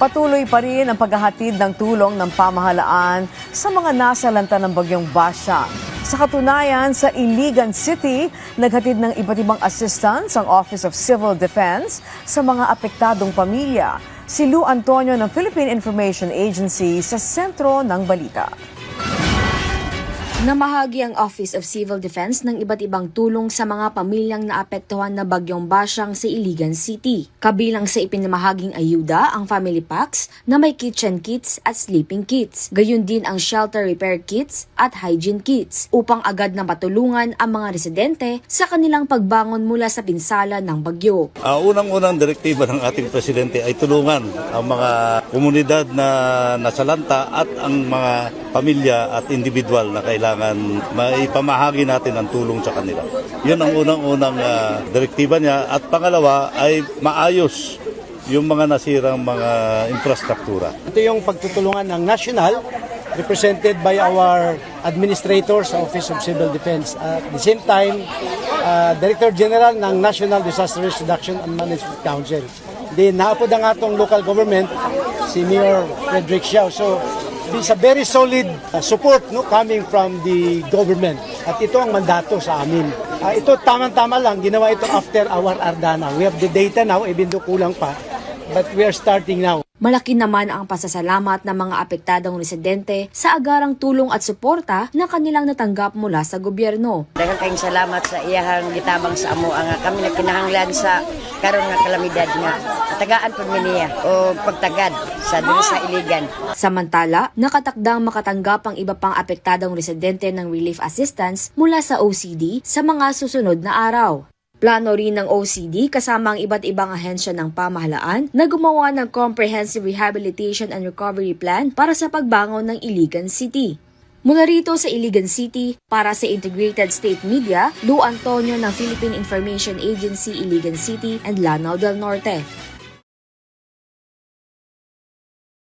Patuloy pa rin ang paghahatid ng tulong ng pamahalaan sa mga nasalanta ng bagyong Basha. Sa katunayan, sa Iligan City, naghatid ng iba't ibang assistance ang Office of Civil Defense sa mga apektadong pamilya. Si Lou Antonio ng Philippine Information Agency sa sentro ng balita. Namahagi ang Office of Civil Defense ng iba't ibang tulong sa mga pamilyang naapektuhan na bagyong Basyang sa Iligan City. Kabilang sa ipinamahaging ayuda ang family packs na may kitchen kits at sleeping kits. Gayon din ang shelter repair kits at hygiene kits upang agad na matulungan ang mga residente sa kanilang pagbangon mula sa pinsala ng bagyo. Unang-unang direktiba ng ating presidente ay tulungan ang mga komunidad na nasalanta at ang mga pamilya at individual na kailangan maipamahagi natin ang tulong sa kanila. Yun ang unang-unang direktiba niya. At pangalawa ay maayos yung mga nasirang mga infrastruktura. Ito yung pagtutulungan ng national, represented by our administrators sa Office of Civil Defense. At the same time, Director General ng National Disaster Risk Reduction and Management Council. Then naapod ang atong local government, si Mayor Frederick Xiao. So, it's a very solid support coming from the government. At ito ang mandato sa amin. Ito tamang-tama lang, ginawa ito after our Ardana. We have the data now, even though kulang pa, but we are starting now. Malaki naman ang pasasalamat ng mga apektadong residente sa agarang tulong at suporta na kanilang natanggap mula sa gobyerno. Daghang kayong salamat sa iyahang gitabang sa amo nga kami nagkinahanglan sa karon nga kalamidad nga tagaan pud niya o pagtagad sa dili sa Iligan. Samantala, nakatakdang makatanggap ang iba pang apektadong residente ng relief assistance mula sa OCD sa mga susunod na araw. Plano rin ng OCD kasama ang iba't ibang ahensya ng pamahalaan na gumawa ng Comprehensive Rehabilitation and Recovery Plan para sa pagbangon ng Iligan City. Mula rito sa Iligan City, para sa Integrated State Media, Lou Antonio ng Philippine Information Agency Iligan City and Lanao del Norte.